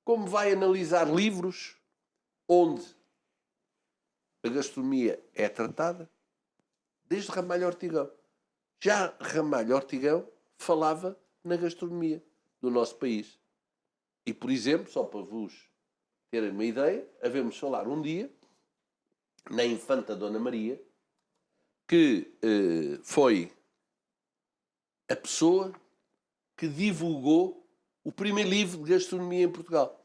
como vai analisar livros onde a gastronomia é tratada, desde Ramalho Ortigão. Já Ramalho Ortigão falava na gastronomia do nosso país. E, por exemplo, só para vos terem uma ideia, havemos falar um dia na Infanta Dona Maria, que foi a pessoa que divulgou o primeiro livro de gastronomia em Portugal.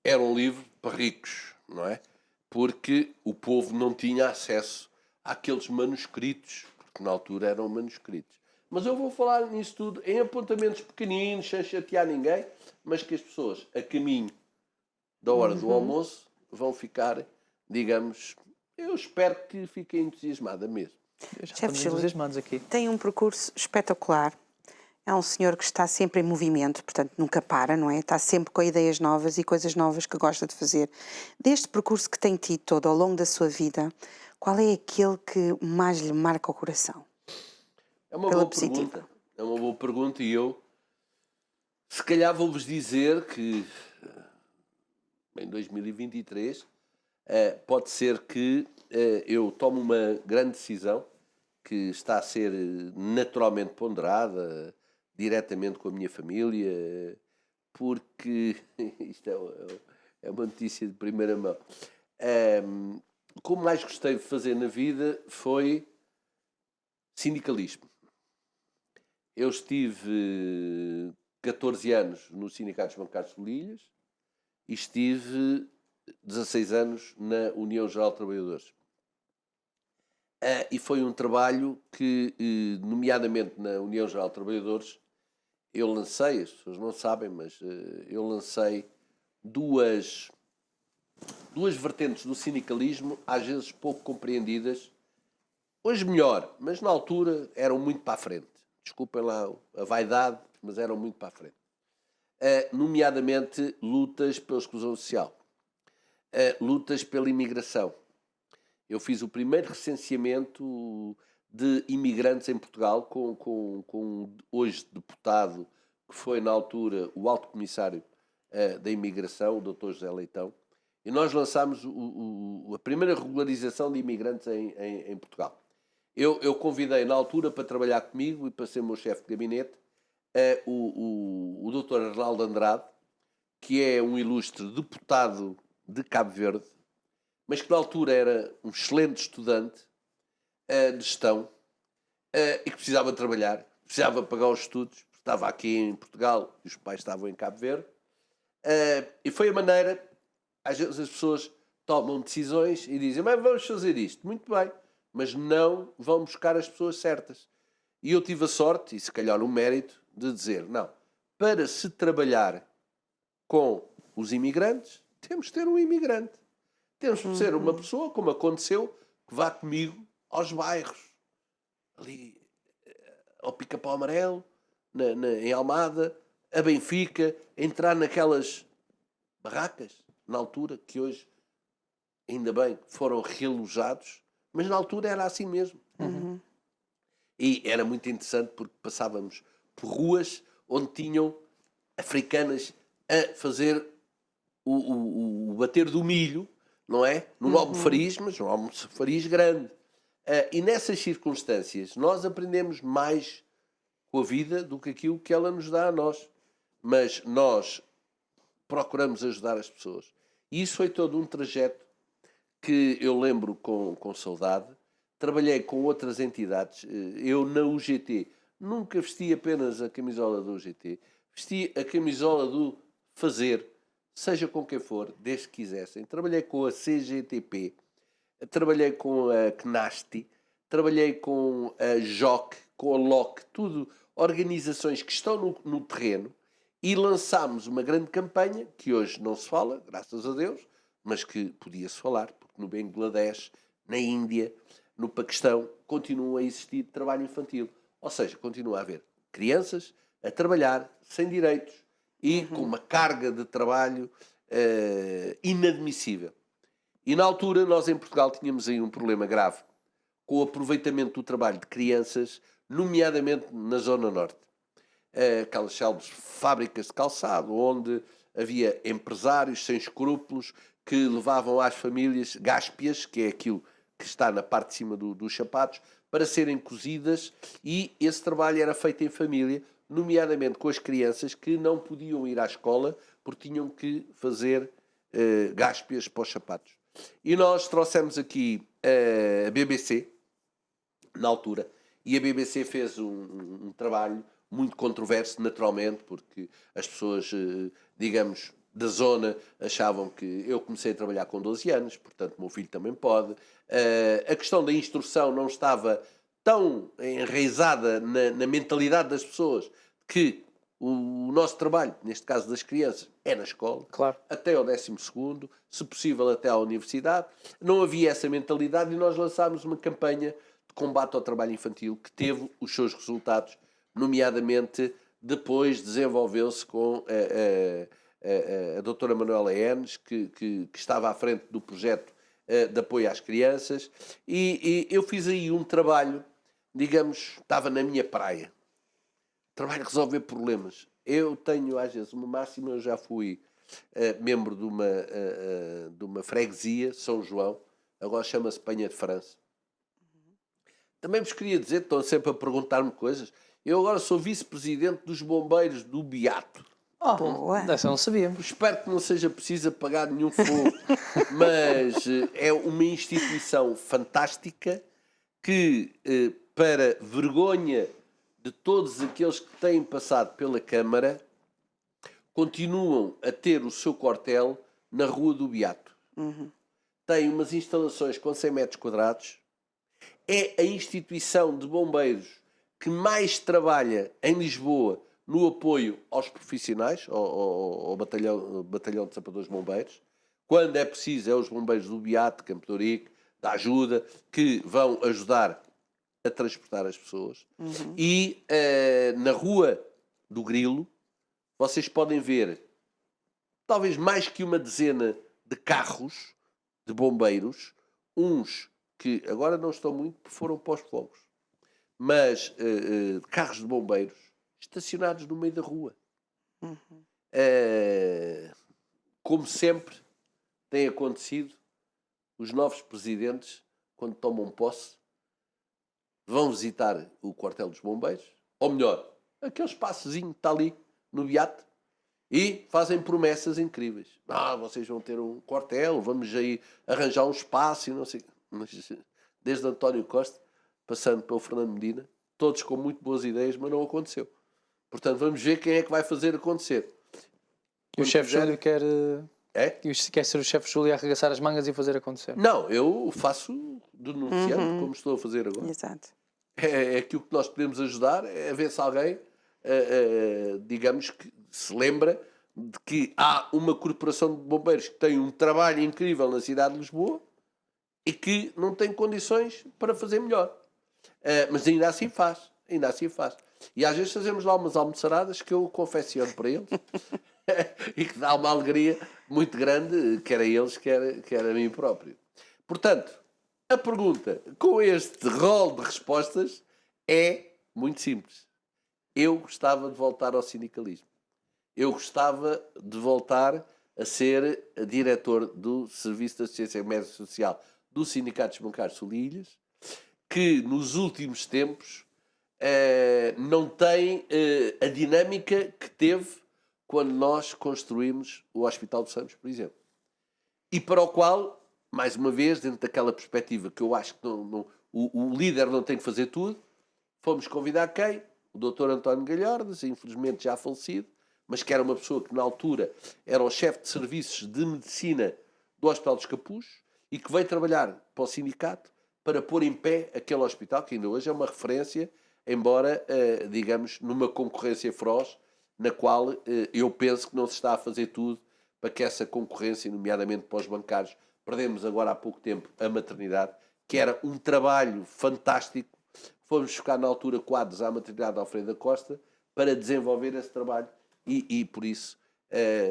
Era um livro para ricos, não é? Porque o povo não tinha acesso àqueles manuscritos, porque na altura eram manuscritos. Mas eu vou falar nisso tudo em apontamentos pequeninos, sem chatear ninguém, mas que as pessoas, a caminho da hora do almoço, vão ficar, digamos, eu espero que fiquem entusiasmadas mesmo. Já Chefe estamos Júlio, entusiasmados aqui. tem um percurso espetacular. É um senhor que está sempre em movimento, portanto nunca para, não é? Está sempre com ideias novas e coisas novas que gosta de fazer. Deste percurso que tem tido todo ao longo da sua vida, qual é aquele que mais lhe marca o coração? É uma Pela boa positiva. pergunta. É uma boa pergunta e eu, se calhar, vou-vos dizer que em 2023 pode ser que eu tome uma grande decisão que está a ser naturalmente ponderada diretamente com a minha família, porque isto é uma notícia de primeira mão. O que eu mais gostei de fazer na vida foi sindicalismo. Eu estive 14 anos no Sindicato dos Bancários de Lilhas e estive 16 anos na União Geral de Trabalhadores. E foi um trabalho que, nomeadamente na União Geral de Trabalhadores, eu lancei, as pessoas não sabem, mas eu lancei duas vertentes do sindicalismo, às vezes pouco compreendidas. Hoje melhor, mas na altura eram muito para a frente. Desculpem lá a vaidade, mas eram muito para a frente. Nomeadamente lutas pela exclusão social, lutas pela imigração. Eu fiz o primeiro recenseamento de imigrantes em Portugal com hoje deputado, que foi na altura o alto comissário da imigração, o Dr. José Leitão. e nós lançámos a primeira regularização de imigrantes em Portugal. Eu convidei na altura para trabalhar comigo e para ser meu chefe de gabinete o Dr. Arnaldo Andrade, que é um ilustre deputado de Cabo Verde, mas que na altura era um excelente estudante de gestão e que precisava trabalhar, precisava pagar os estudos, porque estava aqui em Portugal e os pais estavam em Cabo Verde. E foi a maneira, às vezes as pessoas tomam decisões e dizem, mas vamos fazer isto, muito bem, mas não vão buscar as pessoas certas. E eu tive a sorte, e se calhar o mérito, de dizer, não, para se trabalhar com os imigrantes, temos de ter um imigrante. Temos de ser uma pessoa, como aconteceu, que vá comigo aos bairros. Ali, ao Pica-Pau Amarelo, em Almada, a Benfica, entrar naquelas barracas, na altura, que hoje, ainda bem, foram realojados, mas na altura era assim mesmo. E era muito interessante porque passávamos por ruas onde tinham africanas a fazer o bater do milho, não é? Num almofariz, mas um almofariz grande. E nessas circunstâncias nós aprendemos mais com a vida do que aquilo que ela nos dá a nós. Mas nós procuramos ajudar as pessoas. E isso foi todo um trajeto que eu lembro com saudade. Trabalhei com outras entidades. Eu na UGT nunca vesti apenas a camisola da UGT. Vesti a camisola do fazer, seja com quem for, desde que quisessem. Trabalhei com a CGTP, trabalhei com a CNASTI, trabalhei com a JOC, com a LOC, tudo organizações que estão no terreno, e lançámos uma grande campanha, que hoje não se fala, graças a Deus, mas que podia-se falar, porque no Bangladesh, na Índia, no Paquistão, continua a existir trabalho infantil. Ou seja, continua a haver crianças a trabalhar sem direitos e com uma carga de trabalho inadmissível. E na altura nós em Portugal tínhamos aí um problema grave com o aproveitamento do trabalho de crianças, nomeadamente na Zona Norte. Aquelas célebres fábricas de calçado, onde havia empresários sem escrúpulos que levavam às famílias gáspias, que é aquilo que está na parte de cima dos sapatos, para serem cozidas, e esse trabalho era feito em família, nomeadamente com as crianças que não podiam ir à escola porque tinham que fazer gáspias para os sapatos. E nós trouxemos aqui a BBC, na altura, e a BBC fez um trabalho muito controverso, naturalmente, porque as pessoas, digamos, da zona achavam que eu comecei a trabalhar com 12 anos, portanto o meu filho também pode. A questão da instrução não estava tão enraizada na mentalidade das pessoas que o nosso trabalho, neste caso das crianças, é na escola, Claro. até ao 12º, se possível até à universidade. Não havia essa mentalidade e nós lançámos uma campanha de combate ao trabalho infantil que teve os seus resultados, nomeadamente depois desenvolveu-se com a doutora Manuela Enes, que estava à frente do projeto de apoio às crianças, e eu fiz aí um trabalho, digamos, estava na minha praia. Trabalho de resolver problemas. Eu tenho, às vezes, uma máxima, eu já fui membro de uma freguesia, São João, agora chama-se Penha de França. Também vos queria dizer, estão sempre a perguntar-me coisas, eu agora sou vice-presidente dos bombeiros do Beato. Boa. Dessa não sabíamos. Espero que não seja preciso apagar nenhum fogo, mas é uma instituição fantástica que, para vergonha de todos aqueles que têm passado pela Câmara, continuam a ter o seu quartel na Rua do Beato. Tem umas instalações com 100 metros quadrados, é a instituição de bombeiros que mais trabalha em Lisboa no apoio aos profissionais, ao batalhão de sapadores bombeiros. Quando é preciso, é os bombeiros do Beato, Campo de Ourique, da Ajuda, que vão ajudar a transportar as pessoas. E na Rua do Grilo, vocês podem ver talvez mais que uma dezena de carros de bombeiros, uns que agora não estão muito porque foram para os fogos, mas carros de bombeiros estacionados no meio da rua. Como sempre, tem acontecido, os novos presidentes, quando tomam posse, vão visitar o quartel dos bombeiros, ou melhor, aquele espaçozinho que está ali no Beato, e fazem promessas incríveis. Vocês vão ter um quartel, vamos aí arranjar um espaço e não sei. Mas, desde António Costa, passando pelo Fernando Medina, todos com muito boas ideias, mas não aconteceu. Portanto, vamos ver quem é que vai fazer acontecer. E o chefe Júlio quer... É? Quer ser o chefe Júlio a arregaçar as mangas e fazer acontecer? Não, eu faço denunciante, como estou a fazer agora. Exato. É aquilo que nós podemos ajudar, é ver se alguém, digamos, que se lembra de que há uma corporação de bombeiros que tem um trabalho incrível na cidade de Lisboa e que não tem condições para fazer melhor. Mas ainda assim faz. E às vezes fazemos lá umas almoçaradas que eu confecciono para eles e que dá uma alegria muito grande, quer a eles, quer a mim próprio. Portanto, a pergunta com este rol de respostas é muito simples. Eu gostava de voltar ao sindicalismo. Eu gostava de voltar a ser diretor do Serviço de Assistência Médica Social do Sindicato dos Bancários Sul e Ilhas, que nos últimos tempos não tem a dinâmica que teve quando nós construímos o Hospital de Samos, por exemplo. E para o qual, mais uma vez, dentro daquela perspectiva que eu acho que o líder não tem que fazer tudo, fomos convidar quem? O Dr. António Galhardas, infelizmente já falecido, mas que era uma pessoa que na altura era o chefe de serviços de medicina do Hospital dos Capuz e que veio trabalhar para o sindicato para pôr em pé aquele hospital, que ainda hoje é uma referência, embora, digamos, numa concorrência feroz, na qual eu penso que não se está a fazer tudo para que essa concorrência, nomeadamente para os bancários, perdemos agora há pouco tempo a maternidade, que era um trabalho fantástico. Fomos buscar na altura quadros à maternidade Alfredo da Costa para desenvolver esse trabalho e por isso,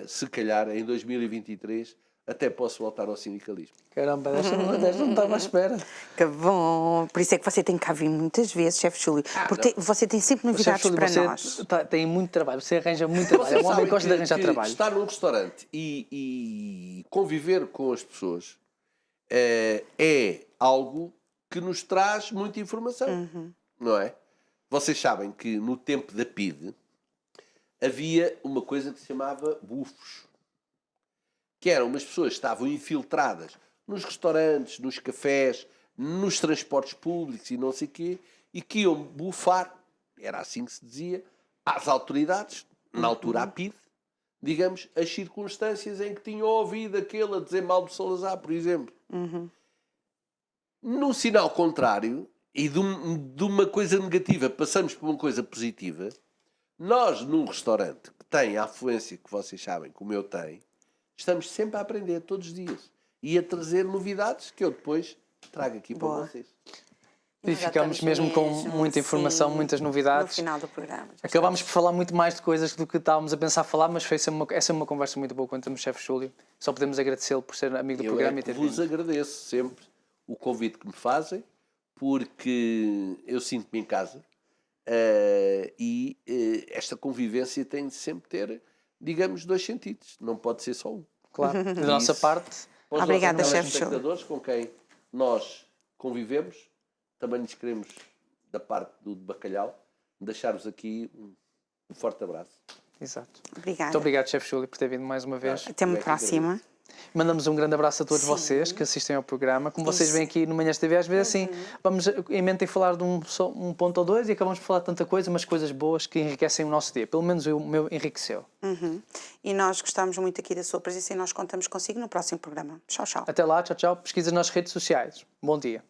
se calhar, em 2023, até posso voltar ao sindicalismo. Caramba, desta não estava à espera. Que bom! Por isso é que você tem que cá vir muitas vezes, chefe Júlio, porque você tem sempre novidades Júlio, para você nós. tem muito trabalho, você arranja muito trabalho. É um homem que gosta de arranjar trabalho. Estar num restaurante e conviver com as pessoas é algo que nos traz muita informação, não é? Vocês sabem que no tempo da PIDE havia uma coisa que se chamava bufos, que eram umas pessoas que estavam infiltradas nos restaurantes, nos cafés, nos transportes públicos e não sei o quê, e que iam bufar, era assim que se dizia, às autoridades, na altura à PIDE, digamos, as circunstâncias em que tinham ouvido aquele a dizer mal do Salazar, por exemplo. No sinal contrário, e de uma coisa negativa passamos por uma coisa positiva, nós, num restaurante que tem a afluência que vocês sabem, como eu tenho, estamos sempre a aprender, todos os dias, e a trazer novidades que eu depois trago aqui para vocês. E ficamos mesmo com muita informação, sim, muitas novidades. No final do programa. Acabámos por falar muito mais de coisas do que estávamos a pensar falar, mas essa é uma conversa muito boa quando temos o chefe Júlio. Só podemos agradecê-lo por ser amigo do programa e ter vos vindo. agradeço sempre o convite que me fazem, porque eu sinto-me em casa e esta convivência tem de sempre ter, digamos, dois sentidos. Não pode ser só um. Claro, da nossa parte. Obrigada, chefe Júlio. Espectadores com quem nós convivemos, também lhes queremos, da parte do bacalhau, deixar-vos aqui um forte abraço. Exato. Obrigada. Muito obrigado, chefe Júlio, por ter vindo mais uma vez. Até uma próxima. Mandamos um grande abraço a todos vocês que assistem ao programa. Como vocês vêm aqui no Manhãs TV, às vezes assim, vamos em mente em falar de um ponto ou dois e acabamos por falar de tanta coisa, mas coisas boas que enriquecem o nosso dia. Pelo menos o meu enriqueceu. E nós gostamos muito aqui da sua presença e nós contamos consigo no próximo programa. Tchau, tchau. Até lá, tchau, tchau. Pesquisa nas redes sociais. Bom dia.